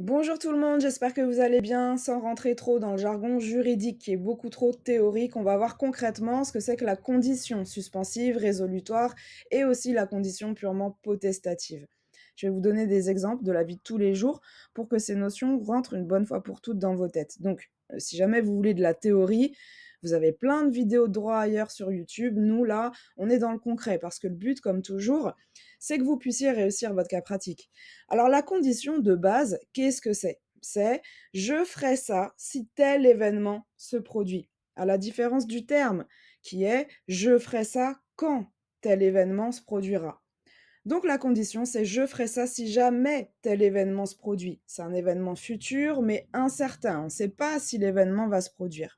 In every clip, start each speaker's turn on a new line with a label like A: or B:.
A: Bonjour tout le monde, j'espère que vous allez bien. Sans rentrer trop dans le jargon juridique qui est beaucoup trop théorique, on va voir concrètement ce que c'est que la condition suspensive, résolutoire et aussi la condition purement potestative. Je vais vous donner des exemples de la vie de tous les jours pour que ces notions rentrent une bonne fois pour toutes dans vos têtes. Donc, si jamais vous voulez de la théorie, vous avez plein de vidéos de droit ailleurs sur YouTube. Nous, là, on est dans le concret parce que le but, comme toujours, c'est que vous puissiez réussir votre cas pratique. Alors la condition de base, qu'est-ce que c'est? C'est: «Je ferai ça si tel événement se produit». À la différence du terme qui est: «Je ferai ça quand tel événement se produira». Donc la condition, c'est: «Je ferai ça si jamais tel événement se produit». C'est un événement futur, mais incertain. On ne sait pas si l'événement va se produire.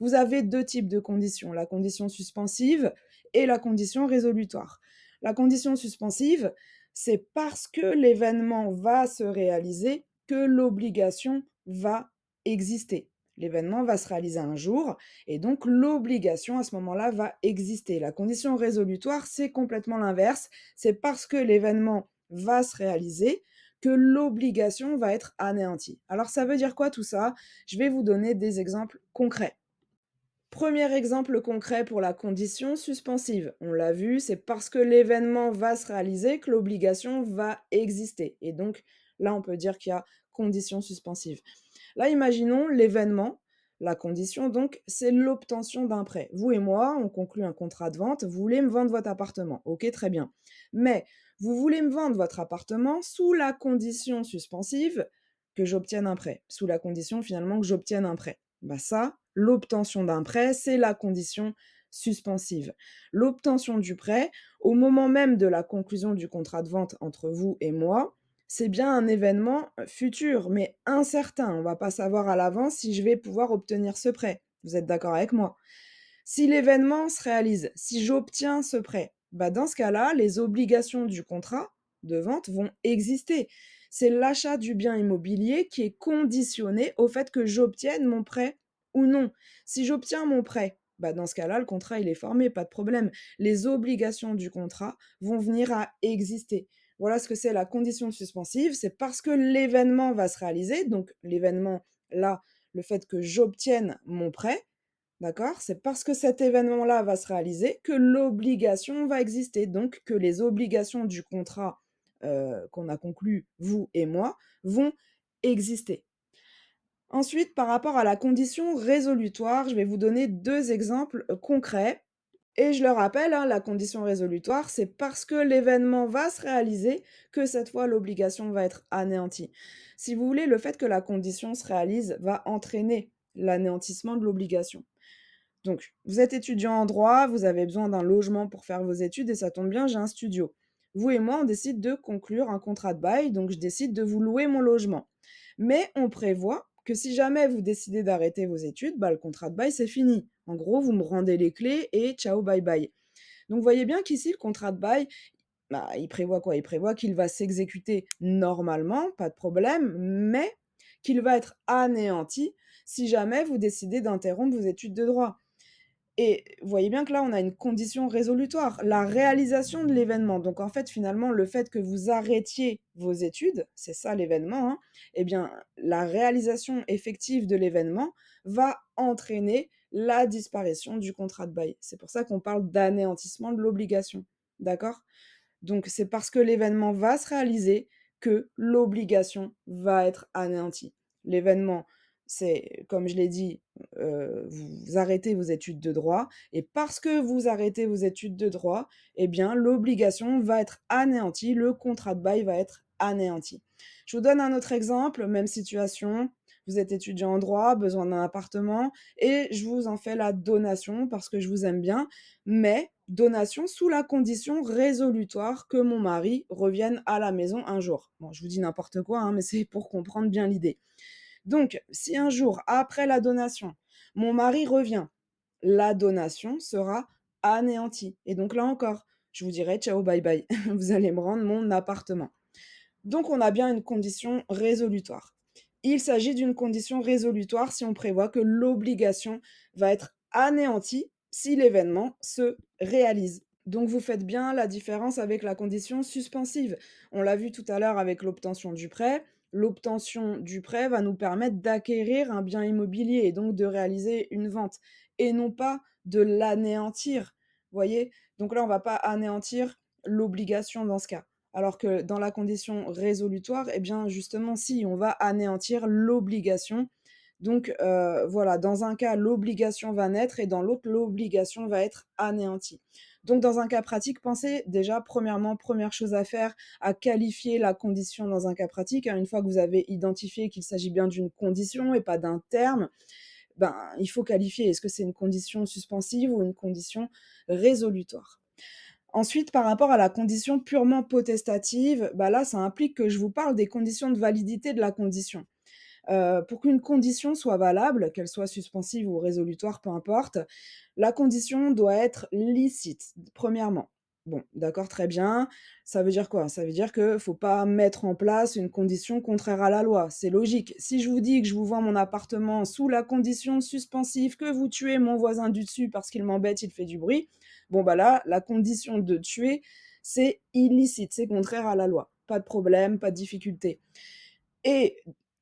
A: Vous avez 2 types de conditions, la condition suspensive et la condition résolutoire. La condition suspensive, c'est parce que l'événement va se réaliser que l'obligation va exister. L'événement va se réaliser un jour et donc l'obligation à ce moment-là va exister. La condition résolutoire, c'est complètement l'inverse. C'est parce que l'événement va se réaliser que l'obligation va être anéantie. Alors ça veut dire quoi tout ça? Je vais vous donner des exemples concrets. Premier exemple concret pour la condition suspensive. On l'a vu, c'est parce que l'événement va se réaliser que l'obligation va exister. Et donc, là, on peut dire qu'il y a condition suspensive. Là, imaginons l'événement, la condition, donc, c'est l'obtention d'un prêt. Vous et moi, on conclut un contrat de vente, vous voulez me vendre votre appartement. Ok, très bien. Mais vous voulez me vendre votre appartement sous la condition suspensive que j'obtienne un prêt, sous la condition finalement que j'obtienne un prêt. Bah ça, l'obtention d'un prêt, c'est la condition suspensive. L'obtention du prêt, au moment même de la conclusion du contrat de vente entre vous et moi, c'est bien un événement futur, mais incertain. On ne va pas savoir à l'avance si je vais pouvoir obtenir ce prêt. Vous êtes d'accord avec moi? Si l'événement se réalise, si j'obtiens ce prêt, bah dans ce cas-là, les obligations du contrat de vente vont exister. C'est l'achat du bien immobilier qui est conditionné au fait que j'obtienne mon prêt ou non. Si j'obtiens mon prêt, bah dans ce cas-là, le contrat il est formé, pas de problème. Les obligations du contrat vont venir à exister. Voilà ce que c'est la condition suspensive, c'est parce que l'événement va se réaliser, donc l'événement là, le fait que j'obtienne mon prêt, d'accord? C'est parce que cet événement-là va se réaliser que l'obligation va exister, donc que les obligations du contrat, qu'on a conclu, vous et moi, vont exister. Ensuite, par rapport à la condition résolutoire, je vais vous donner 2 exemples, concrets et je le rappelle, hein, la condition résolutoire, c'est parce que l'événement va se réaliser que cette fois l'obligation va être anéantie. Si vous voulez, le fait que la condition se réalise va entraîner l'anéantissement de l'obligation. Donc, vous êtes étudiant en droit, vous avez besoin d'un logement pour faire vos études et ça tombe bien, j'ai un studio. Vous et moi, on décide de conclure un contrat de bail, donc je décide de vous louer mon logement. Mais on prévoit que si jamais vous décidez d'arrêter vos études, bah, le contrat de bail, c'est fini. En gros, vous me rendez les clés et ciao, bye bye. Donc, vous voyez bien qu'ici, le contrat de bail, bah, il prévoit quoi? Il prévoit qu'il va s'exécuter normalement, pas de problème, mais qu'il va être anéanti si jamais vous décidez d'interrompre vos études de droit. Et vous voyez bien que là, on a une condition résolutoire, la réalisation de l'événement. Donc en fait, finalement, le fait que vous arrêtiez vos études, c'est ça l'événement, hein, eh bien, la réalisation effective de l'événement va entraîner la disparition du contrat de bail. C'est pour ça qu'on parle d'anéantissement de l'obligation. D'accord? Donc c'est parce que l'événement va se réaliser que l'obligation va être anéantie. L'événement, c'est comme je l'ai dit, vous arrêtez vos études de droit et parce que vous arrêtez vos études de droit, eh bien l'obligation va être anéantie, le contrat de bail va être anéanti. Je vous donne un autre exemple, même situation. Vous êtes étudiant en droit, besoin d'un appartement et je vous en fais la donation parce que je vous aime bien, mais donation sous la condition résolutoire que mon mari revienne à la maison un jour. Bon, je vous dis n'importe quoi, hein, mais c'est pour comprendre bien l'idée. Donc, si un jour, après la donation, mon mari revient, la donation sera anéantie. Et donc là encore, je vous dirai ciao, bye bye. Vous allez me rendre mon appartement. Donc, on a bien une condition résolutoire. Il s'agit d'une condition résolutoire si on prévoit que l'obligation va être anéantie si l'événement se réalise. Donc vous faites bien la différence avec la condition suspensive. On l'a vu tout à l'heure avec l'obtention du prêt. l'obtention du prêt va nous permettre d'acquérir un bien immobilier et donc de réaliser une vente et non pas de l'anéantir, voyez? Donc là, on va pas anéantir l'obligation dans ce cas. Alors que dans la condition résolutoire, eh bien, justement, si, on va anéantir l'obligation. Donc, voilà, dans un cas, l'obligation va naître et dans l'autre, l'obligation va être anéantie. Donc dans un cas pratique, pensez déjà, premièrement, première chose à faire, à qualifier la condition dans un cas pratique, hein. Une fois que vous avez identifié qu'il s'agit bien d'une condition et pas d'un terme, ben, il faut qualifier. Est-ce que c'est une condition suspensive ou une condition résolutoire? Ensuite, par rapport à la condition purement potestative, bah, là, ça implique que je vous parle des conditions de validité de la condition. Pour qu'une condition soit valable, qu'elle soit suspensive ou résolutoire, peu importe, la condition doit être licite, premièrement. Bon, d'accord, très bien. Ça veut dire quoi? Ça veut dire que faut pas mettre en place une condition contraire à la loi. C'est logique. Si je vous dis que je vous vends mon appartement sous la condition suspensive que vous tuez mon voisin du dessus parce qu'il m'embête, il fait du bruit, bon, bah là, la condition de tuer, c'est illicite, c'est contraire à la loi. Pas de problème, pas de difficulté. Et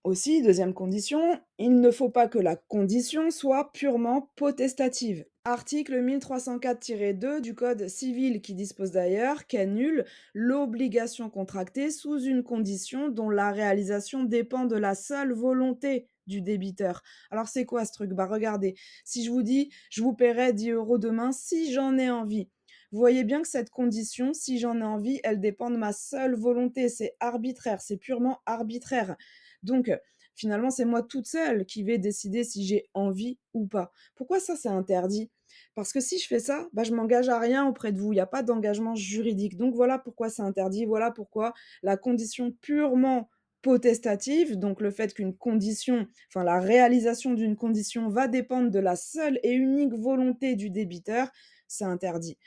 A: aussi, deuxième condition, il ne faut pas que la condition soit purement potestative. Article 1304-2 du Code civil qui dispose d'ailleurs qu'annule l'obligation contractée sous une condition dont la réalisation dépend de la seule volonté du débiteur. Alors c'est quoi ce truc? Bah regardez, si je vous dis je vous paierai 10 € demain si j'en ai envie. Vous voyez bien que cette condition, si j'en ai envie, elle dépend de ma seule volonté. C'est arbitraire, c'est purement arbitraire. Donc, finalement, c'est moi toute seule qui vais décider si j'ai envie ou pas. Pourquoi ça, c'est interdit? Parce que si je fais ça, bah, je m'engage à rien auprès de vous. Il n'y a pas d'engagement juridique. Donc voilà pourquoi c'est interdit. Voilà pourquoi la condition purement potestative, donc le fait qu'une condition, enfin la réalisation d'une condition va dépendre de la seule et unique volonté du débiteur, c'est interdit.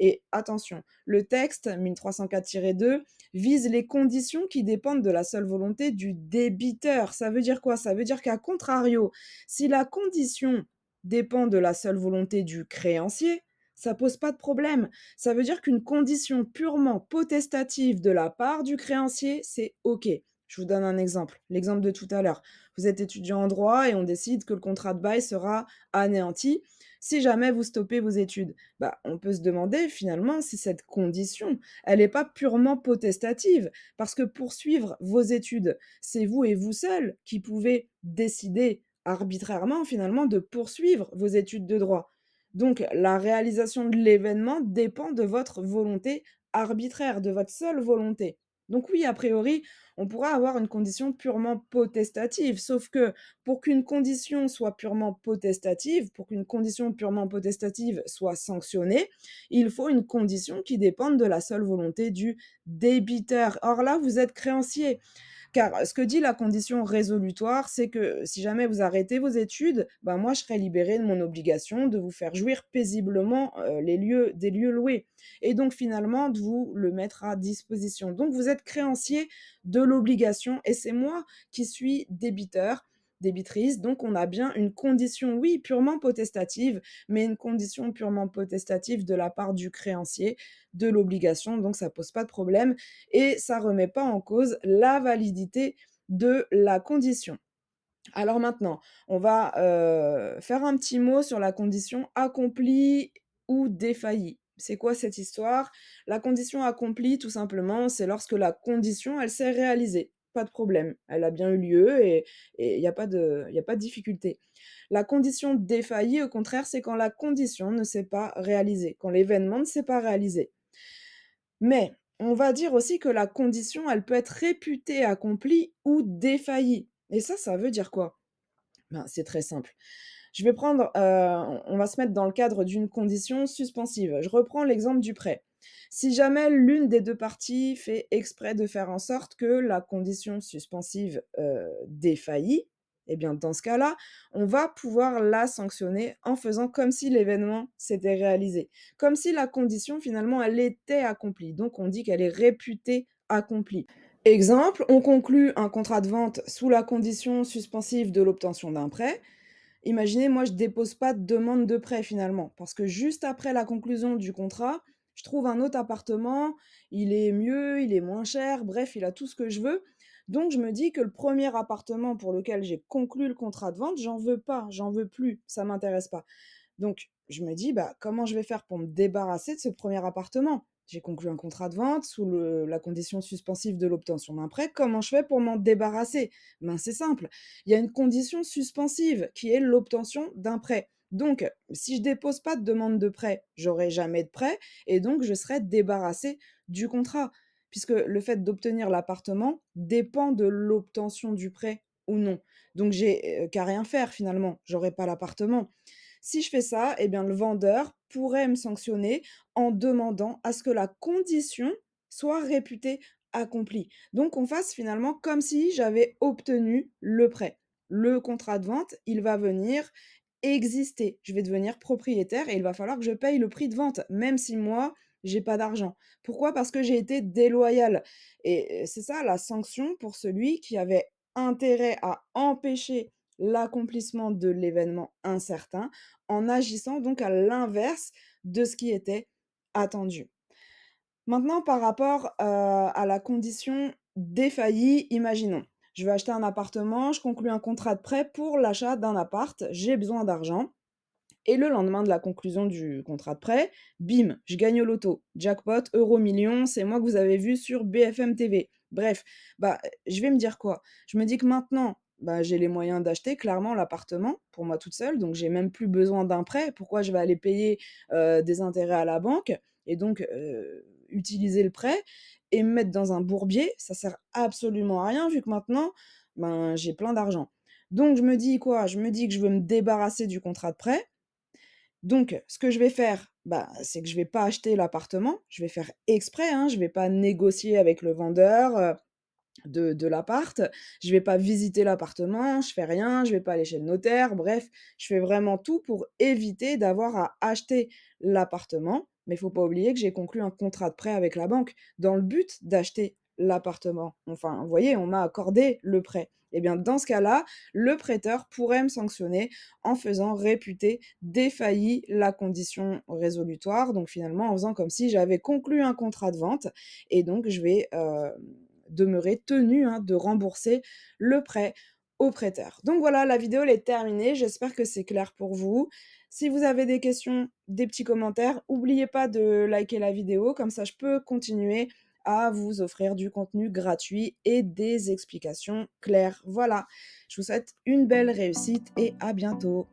A: Et attention, le texte 1304-2 vise les conditions qui dépendent de la seule volonté du débiteur. Ça veut dire quoi? Ça veut dire qu'à contrario, si la condition dépend de la seule volonté du créancier, ça pose pas de problème. Ça veut dire qu'une condition purement potestative de la part du créancier, c'est OK. Je vous donne un exemple, l'exemple de tout à l'heure. Vous êtes étudiant en droit et on décide que le contrat de bail sera anéanti si jamais vous stoppez vos études. Bah, on peut se demander finalement si cette condition, elle n'est pas purement potestative, parce que poursuivre vos études, c'est vous et vous seul qui pouvez décider arbitrairement finalement de poursuivre vos études de droit. Donc la réalisation de l'événement dépend de votre volonté arbitraire, de votre seule volonté. Donc oui, a priori, on pourra avoir une condition purement potestative, sauf que pour qu'une condition soit purement potestative, pour qu'une condition purement potestative soit sanctionnée, il faut une condition qui dépende de la seule volonté du débiteur. Or là, vous êtes créancier. Car ce que dit la condition résolutoire, c'est que si jamais vous arrêtez vos études, ben moi je serai libérée de mon obligation de vous faire jouir paisiblement des lieux loués. Et donc finalement de vous le mettre à disposition. Donc vous êtes créancier de l'obligation et c'est moi qui suis débiteur débitrice, donc on a bien une condition, oui, purement potestative, mais une condition purement potestative de la part du créancier de l'obligation, donc ça pose pas de problème et ça remet pas en cause la validité de la condition. Alors maintenant, on va, faire un petit mot sur la condition accomplie ou défaillie. C'est quoi cette histoire? La condition accomplie, tout simplement, c'est lorsque la condition, elle s'est réalisée. Pas de problème, elle a bien eu lieu et il y a pas de difficulté. La condition défaillie, au contraire, c'est quand la condition ne s'est pas réalisée, quand l'événement ne s'est pas réalisé. Mais on va dire aussi que la condition, elle peut être réputée accomplie ou défaillie. Et ça veut dire quoi? Ben, c'est très simple. Je vais prendre, on va se mettre dans le cadre d'une condition suspensive. Je reprends l'exemple du prêt. Si jamais l'une des 2 parties fait exprès de faire en sorte que la condition suspensive, défaillit, eh bien, dans ce cas-là, on va pouvoir la sanctionner en faisant comme si l'événement s'était réalisé. Comme si la condition, finalement, elle était accomplie. Donc on dit qu'elle est réputée accomplie. Exemple, on conclut un contrat de vente sous la condition suspensive de l'obtention d'un prêt. Imaginez, moi, je dépose pas de demande de prêt finalement, parce que juste après la conclusion du contrat, je trouve un autre appartement, il est mieux, il est moins cher, bref, il a tout ce que je veux. Donc je me dis que le premier appartement pour lequel j'ai conclu le contrat de vente, j'en veux pas, j'en veux plus, ça m'intéresse pas. Donc je me dis: «Bah, comment je vais faire pour me débarrasser de ce premier appartement? J'ai conclu un contrat de vente sous la condition suspensive de l'obtention d'un prêt. Comment je fais pour m'en débarrasser?» Ben, c'est simple, il y a une condition suspensive qui est l'obtention d'un prêt. Donc si je dépose pas de demande de prêt, j'aurai jamais de prêt et donc je serai débarrassée du contrat. Puisque le fait d'obtenir l'appartement dépend de l'obtention du prêt ou non. Donc j'ai, qu'à rien faire finalement, j'aurai pas l'appartement. Si je fais ça, eh bien, le vendeur pourrait me sanctionner en demandant à ce que la condition soit réputée accomplie. Donc, on fasse finalement comme si j'avais obtenu le prêt. Le contrat de vente, il va venir exister. Je vais devenir propriétaire et il va falloir que je paye le prix de vente, même si moi, j'ai pas d'argent. Pourquoi? Parce que j'ai été déloyale. Et c'est ça la sanction pour celui qui avait intérêt à empêcher l'accomplissement de l'événement incertain en agissant donc à l'inverse de ce qui était attendu. Maintenant par rapport, à la condition défaillie, imaginons, je veux acheter un appartement, je conclus un contrat de prêt pour l'achat d'un appart, j'ai besoin d'argent et le lendemain de la conclusion du contrat de prêt, bim, je gagne au loto. Jackpot, euro million, c'est moi que vous avez vu sur BFM TV. Bref, bah, je vais me dire quoi? Je me dis que maintenant, bah, j'ai les moyens d'acheter clairement l'appartement pour moi toute seule, donc j'ai même plus besoin d'un prêt. Pourquoi je vais aller payer, des intérêts à la banque et donc utiliser le prêt et me mettre dans un bourbier? Ça sert absolument à rien vu que maintenant, ben, j'ai plein d'argent. Donc je me dis quoi? Je me dis que je veux me débarrasser du contrat de prêt donc, ce que je vais faire, bah, c'est que je vais pas acheter l'appartement, je vais faire exprès, hein, je vais pas négocier avec le vendeur, de l'appart, je vais pas visiter l'appartement, je fais rien, je vais pas aller chez le notaire, bref, je fais vraiment tout pour éviter d'avoir à acheter l'appartement. Mais il faut pas oublier que j'ai conclu un contrat de prêt avec la banque dans le but d'acheter l'appartement. Enfin, vous voyez, on m'a accordé le prêt. Et bien, dans ce cas-là, le prêteur pourrait me sanctionner en faisant réputer défaillie la condition résolutoire. Donc finalement, en faisant comme si j'avais conclu un contrat de vente et donc je vais, demeurer tenue, hein, de rembourser le prêt au prêteur. Donc voilà, la vidéo elle est terminée, j'espère que c'est clair pour vous. Si vous avez des questions, des petits commentaires, n'oubliez pas de liker la vidéo, comme ça je peux continuer à vous offrir du contenu gratuit et des explications claires. Voilà, je vous souhaite une belle réussite et à bientôt.